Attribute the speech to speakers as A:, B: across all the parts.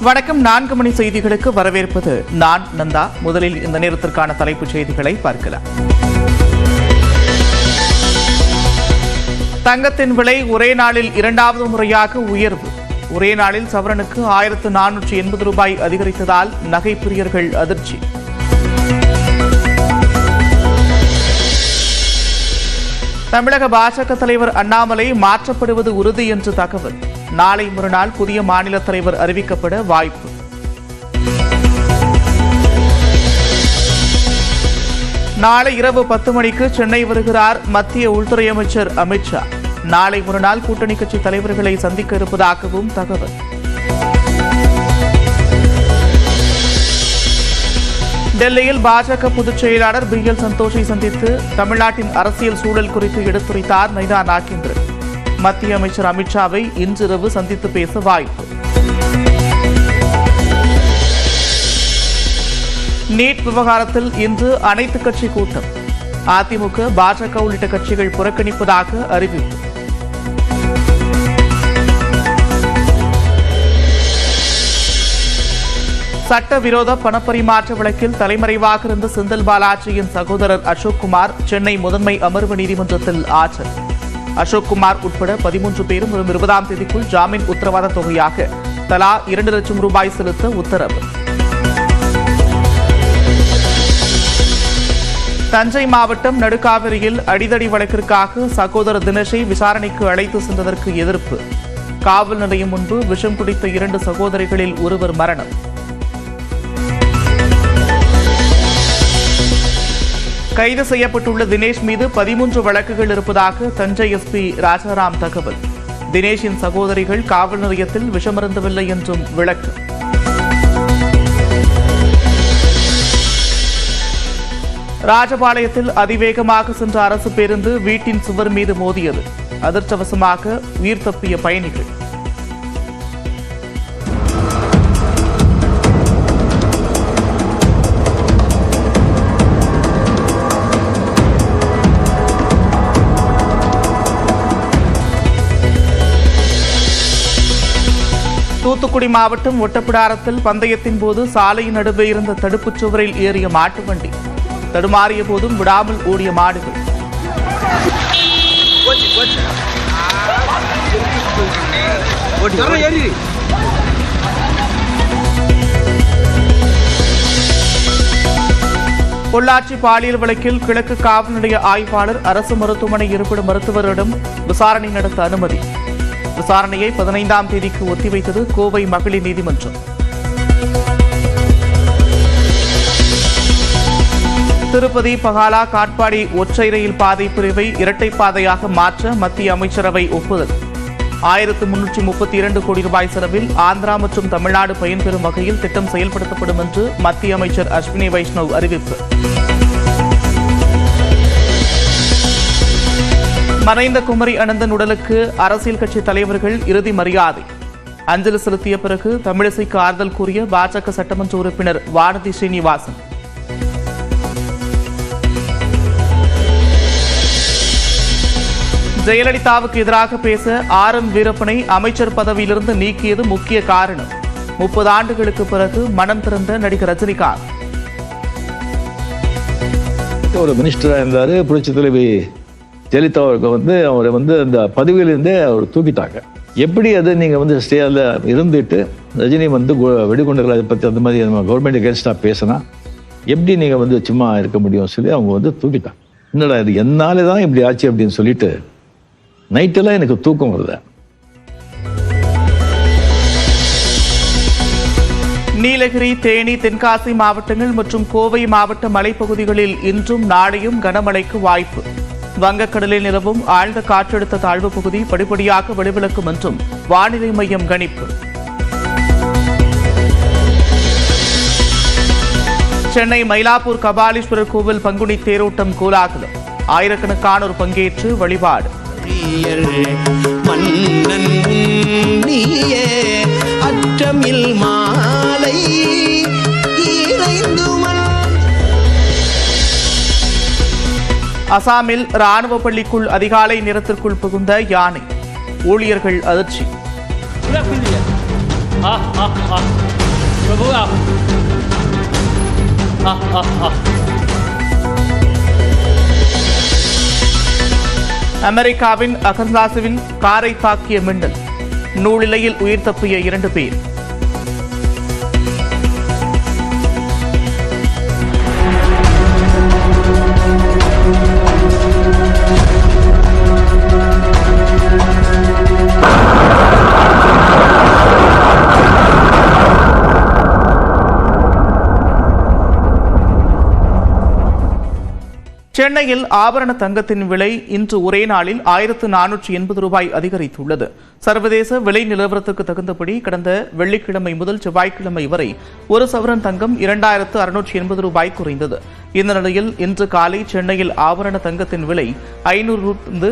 A: வணக்கம். 4 மணி செய்திகளுக்கு வரவேற்பது நான் நந்தா. முதலில் இந்த நேரத்திற்கான தலைப்புச் செய்திகளை பார்க்கலாம். தங்கத்தின் விலை ஒரே நாளில் இரண்டாவது முறையாக உயர்வு. ஒரே நாளில் சவரனுக்கு 1480 ரூபாய் அதிகரித்ததால் நகை பிரியர்கள் அதிர்ச்சி. தமிழக பாஜக தலைவர் அண்ணாமலை மாற்றப்படுவது உறுதி என்று தகவல். நாளை மறுநாள் புதிய மாநில தலைவர் அறிவிக்கப்பட வாய்ப்பு. நாளை இரவு 10 மணிக்கு சென்னை வருகிறார் மத்திய உள்துறை அமைச்சர் அமித்ஷா. நாளை மறுநாள் கூட்டணி கட்சி தலைவர்களை சந்திக்க இருப்பதாகவும் தகவல். டெல்லியில் பாஜக பொதுச் செயலாளர் BL சந்தோஷை சந்தித்து தமிழ்நாட்டின் அரசியல் சூழல் குறித்து எடுத்துரைத்தார் நைனா நாகேந்திரன். மத்திய அமைச்சர் அமித்ஷாவை இன்றிரவு சந்தித்து பேச வாய்ப்பு. நீட் விவகாரத்தில் இன்று அனைத்துக் கட்சி கூட்டம். அதிமுக, பாஜக உள்ளிட்ட கட்சிகள் புறக்கணிப்பதாக அறிவிப்பு. சட்டவிரோத பணப்பரிமாற்ற வழக்கில் தலைமறைவாக இருந்த செந்தில் பாலாஜியின் சகோதரர் அசோக்குமார் சென்னை முதன்மை அமர்வு நீதிமன்றத்தில் ஆஜர். அசோக்குமார் உட்பட 13 பேரும் வரும் 20ஆம் தேதிக்குள் ஜாமீன் உத்தரவாத தொகையாக தலா 2 லட்சம் ரூபாய் செலுத்த உத்தரவு. தஞ்சை மாவட்டம் நடுக்காவிரியில் அடிதடி வழக்கிற்காக சகோதரர் தினேஷை விசாரணைக்கு அழைத்து சென்றதற்கு எதிர்ப்பு. காவல் நிலையம் முன்பு விஷம் குடித்த 2 சகோதரிகளில் ஒருவர் மரணம். கைது செய்யப்பட்டுள்ள தினேஷ் மீது 13 வழக்குகள் இருப்பதாக தஞ்சை SP ராஜாராம் தகவல். தினேஷின் சகோதரிகள் காவல் நிலையத்தில் விஷமருந்தவில்லை என்றும் விளக்கு. ராஜபாளையத்தில் அதிவேகமாக சென்ற அரசு பேருந்து வீட்டின் சுவர் மீது மோதியது. அதிர்ஷ்டவசமாக உயிர் தப்பிய பயணிகள். தூத்துக்குடி மாவட்டம் ஒட்டப்பிடாரத்தில் பந்தயத்தின் போது சாலையின் நடுவே இருந்த தடுப்புச் சுவரில் ஏறிய மாட்டு வண்டி. தடுமாறிய போதும் விடாமல் ஓடிய மாடுகள். பொள்ளாச்சி பாலியல் வழக்கில் கிழக்கு காவல் நிலைய ஆய்வாளர் அரசு மருத்துவமனை இருப்பிட மருத்துவரிடம் விசாரணை நடத்த அனுமதி. விசாரணையை 15ஆம் தேதிக்கு ஒத்திவைத்தது கோவை மகளிர் நீதிமன்றம். திருப்பதி பகாலா காட்பாடி ஒற்றை ரயில் பாதை பிரிவை இரட்டை பாதையாக மாற்ற மத்திய அமைச்சரவை ஒப்புதல். 1332 கோடி ரூபாய் செலவில் ஆந்திரா மற்றும் தமிழ்நாடு பயன்பெறும் வகையில் திட்டம் செயல்படுத்தப்படும் என்று மத்திய அமைச்சர் அஸ்வினி வைஷ்ணவ் அறிவிப்பு. மறைந்த குமரி அனந்தன் உடலுக்கு அரசியல் கட்சி தலைவர்கள் இறுதி மரியாதை. அஞ்சலி செலுத்திய பிறகு தமிழிசைக்கு ஆறுதல் கூறிய பாஜக சட்டமன்ற உறுப்பினர் வானதி ஸ்ரீனிவாசன். ஜெயலலிதாவுக்கு எதிராக பேச RM வீரப்பனை அமைச்சர் பதவியிலிருந்து நீக்கியது முக்கிய காரணம். 30 ஆண்டுகளுக்கு பிறகு மனம் திறந்த நடிகர் ரஜினிகாந்த்.
B: ஒரு மினிஸ்டராக இருந்தார். புரட்சி தலைவி ஜெயலலிதா அவரை அந்த பதவியிலிருந்தே அவர் தூக்கிட்டாங்க. எப்படி அது நீங்கள் ஸ்டேல இருந்துட்டு ரஜினி வெடிகுண்டுகளை பற்றி அந்த மாதிரி நம்ம கவர்மெண்ட் அகேன்ஸ்டாக பேசினா எப்படி நீங்கள் சும்மா இருக்க முடியும் சொல்லி அவங்க தூக்கிட்டாங்க. என்னடா இது என்னாலே தான் இப்படி ஆச்சு அப்படின்னு சொல்லிட்டு நைட்டெல்லாம் எனக்கு தூக்கம் வருது.
A: நீலகிரி, தேனி, தென்காசி மாவட்டங்கள் மற்றும் கோவை மாவட்ட மலைப்பகுதிகளில் இன்றும் நாளையும் கனமழைக்கு வாய்ப்பு. வங்கக்கடலில் நிலவும் ஆழ்ந்த காற்றழுத்த தாழ்வு பகுதி படிப்படியாக வலுவிழக்கும் என்றும் வானிலை மையம் கணிப்பு. சென்னை மயிலாப்பூர் கபாலீஸ்வரர் கோவில் பங்குனி தேரோட்டம் கோலாகலம். ஆயிரக்கணக்கானோர் பங்கேற்று வழிபாடு. அசாமில் ராணுவ பள்ளிக்குள் அதிகாலை நேரத்திற்குள் புகுந்த யானை. ஊழியர்கள் அதிர்ச்சி.
C: प्रभु आप
A: அமெரிக்காவின் அகன்சாஸுவில் காரை தாக்கிய மின்னல், நூலிலையில் உயிர் தப்பிய 2 பேர். சென்னையில் ஆபரண தங்கத்தின் விலை இன்று ஒரே நாளில் 1480 ரூபாய் அதிகரித்துள்ளது. சர்வதேச விலை நிலவரத்துக்கு தகுந்தபடி கடந்த வெள்ளிக்கிழமை முதல் செவ்வாய்க்கிழமை வரை ஒரு சவரன் தங்கம் 2680 ரூபாய் குறைந்தது. இந்த நிலையில் இன்று காலை சென்னையில் ஆபரண தங்கத்தின் விலை 500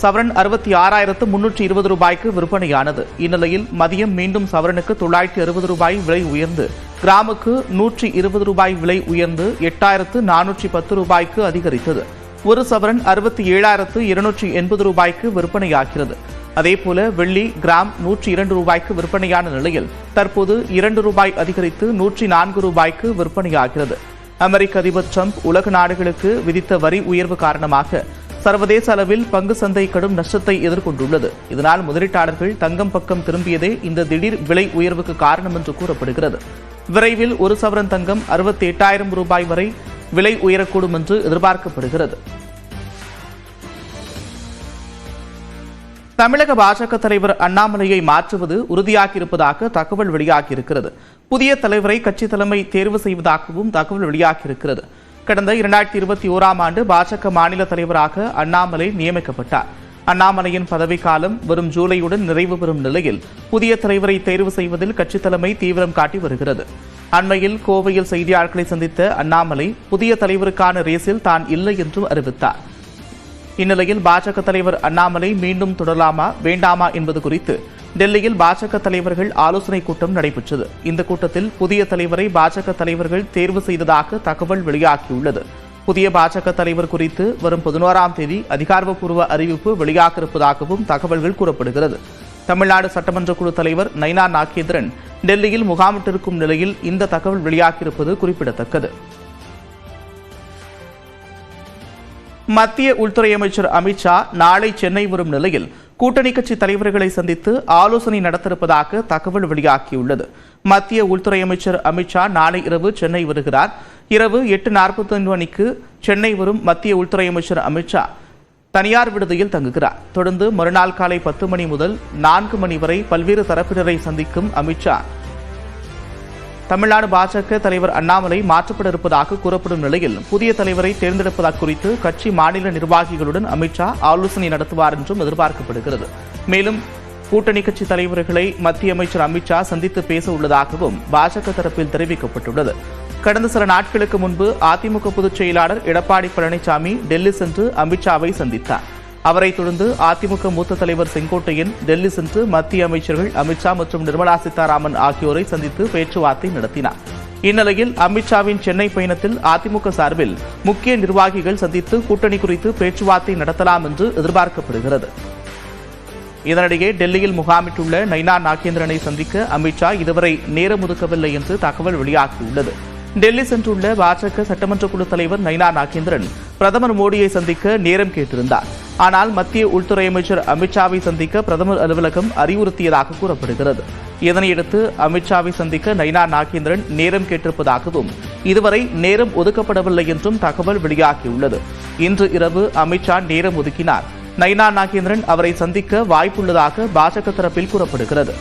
A: சவரன் 66,320 ரூபாய்க்கு விற்பனையானது. இந்நிலையில் மதியம் மீண்டும் சவரனுக்கு 960 ரூபாய் விலை உயர்ந்து கிராமுக்கு 120 ரூபாய் விலை உயர்ந்து 8,410 ரூபாய்க்கு அதிகரித்தது. ஒரு சவரன் 67,280 ரூபாய்க்கு விற்பனையாகிறது. அதேபோல வெள்ளி கிராம் 102 ரூபாய்க்கு விற்பனையான நிலையில் தற்போது 2 ரூபாய் அதிகரித்து 104 ரூபாய்க்கு விற்பனையாகிறது. அமெரிக்க அதிபர் டிரம்ப் உலக நாடுகளுக்கு விதித்த வரி உயர்வு காரணமாக சர்வதேச அளவில் பங்கு சந்தை கடும் நஷ்டத்தை எதிர்கொண்டுள்ளது. இதனால் முதலீட்டாளர்கள் தங்கம் பக்கம் திரும்பியதே இந்த திடீர் விலை உயர்வுக்கு காரணம் என்று கூறப்படுகிறது. விரைவில் ஒரு சவரன் தங்கம் 68,000 ரூபாய் வரை விலை உயரக்கூடும் என்று எதிர்பார்க்கப்படுகிறது. தமிழக பாஜக தலைவர் அண்ணாமலையை மாற்றுவது உறுதியாகியிருப்பதாக தகவல் வெளியாகியிருக்கிறது. புதிய தலைவரை கட்சி தலைமை தேர்வு செய்வதாகவும் தகவல் வெளியாகியிருக்கிறது. கடந்த 2021ஆம் ஆண்டு பாஜக மாநில தலைவராக அண்ணாமலை நியமிக்கப்பட்டார். அண்ணாமலையின் பதவிக்காலம் வரும் ஜூலையுடன் நிறைவு பெறும் நிலையில் புதிய தலைவரை தேர்வு செய்வதில் கட்சித் தலைமை தீவிரம் காட்டி வருகிறது. அண்மையில் கோவையில் செய்தியாளர்களை சந்தித்த அண்ணாமலை புதிய தலைவருக்கான ரேஸில் தான் இல்லை என்றும் அறிவித்தார். இந்நிலையில் பாஜக தலைவர் அண்ணாமலை மீண்டும் தொடரலாமா வேண்டாமா என்பது குறித்து டெல்லியில் பாஜக தலைவர்கள் ஆலோசனைக் கூட்டம் நடைபெற்றது. இந்த கூட்டத்தில் புதிய தலைவரை பாஜக தலைவர்கள் தேர்வு செய்ததாக தகவல் வெளியாகியுள்ளது. புதிய பாஜக தலைவர் குறித்து வரும் 11ஆம் தேதி அதிகாரப்பூர்வ அறிவிப்பு வெளியாக இருப்பதாகவும் தகவல்கள் கூறப்படுகிறது. தமிழ்நாடு சட்டமன்ற குழு தலைவர் நயினா நாகேந்திரன் டெல்லியில் முகாமிட்டிருக்கும் நிலையில் இந்த தகவல் வெளியாகியிருப்பது குறிப்பிடத்தக்கது. மத்திய உள்துறை அமைச்சர் அமித்ஷா நாளை சென்னை வரும் நிலையில் கூட்டணி கட்சி தலைவர்களை சந்தித்து ஆலோசனை நடத்திருப்பதாக தகவல் வெளியாகியுள்ளது. மத்திய உள்துறை அமைச்சர் அமித்ஷா நாளை இரவு சென்னை வருகிறார். இரவு 8:45 மணிக்கு சென்னை வரும் மத்திய உள்துறை அமைச்சர் அமித்ஷா தனியார் விடுதியில் தங்குகிறார். தொடர்ந்து மறுநாள் காலை 10 மணி முதல் 4 மணி வரை பல்வேறு தரப்பினரை சந்திக்கும் அமித்ஷா தமிழ்நாடு பாஜக தலைவர் அண்ணாமலை மாற்றப்பட இருப்பதாக கூறப்படும் நிலையில் புதிய தலைவரை தேர்ந்தெடுப்பது குறித்து கட்சி மாநில நிர்வாகிகளுடன் அமித்ஷா ஆலோசனை நடத்துவார் என்றும் எதிர்பார்க்கப்படுகிறது. மேலும் கூட்டணி கட்சி தலைவர்களை மத்திய அமைச்சர் அமித்ஷா சந்தித்து பேச உள்ளதாகவும் பாஜக தரப்பில் தெரிவிக்கப்பட்டுள்ளது. கடந்த சில நாட்களுக்கு முன்பு அதிமுக பொதுச் செயலாளர் எடப்பாடி பழனிசாமி டெல்லி சென்று அமித்ஷாவை சந்தித்தார். அவரைத் தொடர்ந்து அதிமுக மூத்த தலைவர் செங்கோட்டையன் டெல்லி சென்று மத்திய அமைச்சர்கள் அமித்ஷா மற்றும் நிர்மலா சீதாராமன் ஆகியோரை சந்தித்து பேச்சுவார்த்தை நடத்தினார். இந்நிலையில் அமித்ஷாவின் சென்னை பயணத்தில் அதிமுக சார்பில் முக்கிய நிர்வாகிகள் சந்தித்து கூட்டணி குறித்து பேச்சுவார்த்தை நடத்தலாம் என்று எதிர்பார்க்கப்படுகிறது. இதனிடையே டெல்லியில் முகாமிட்டுள்ள நயினா நாகேந்திரனை சந்திக்க அமித்ஷா இதுவரை நேரம் ஒதுக்கவில்லை என்று தகவல் வெளியாகியுள்ளது. டெல்லி சென்றுள்ள பாஜக சட்டமன்ற குழு தலைவர் நயினா நாகேந்திரன் பிரதமர் மோடியை சந்திக்க நேரம் கேட்டிருந்தார். ஆனால் மத்திய உள்துறை அமைச்சர் அமித்ஷாவை சந்திக்க பிரதமர் அலுவலகம் அறிவுறுத்தியதாக கூறப்படுகிறது. இதனையடுத்து அமித்ஷாவை சந்திக்க நயினா நாகேந்திரன் நேரம் கேட்டிருப்பதாகவும் இதுவரை நேரம் ஒதுக்கப்படவில்லை என்றும் தகவல் வெளியாகியுள்ளது. இன்று இரவு அமித்ஷா நேரம் ஒதுக்கினார். நயினா நாகேந்திரன் அவரை சந்திக்க வாய்ப்புள்ளதாக பாஜக தரப்பில் கூறப்படுகிறது.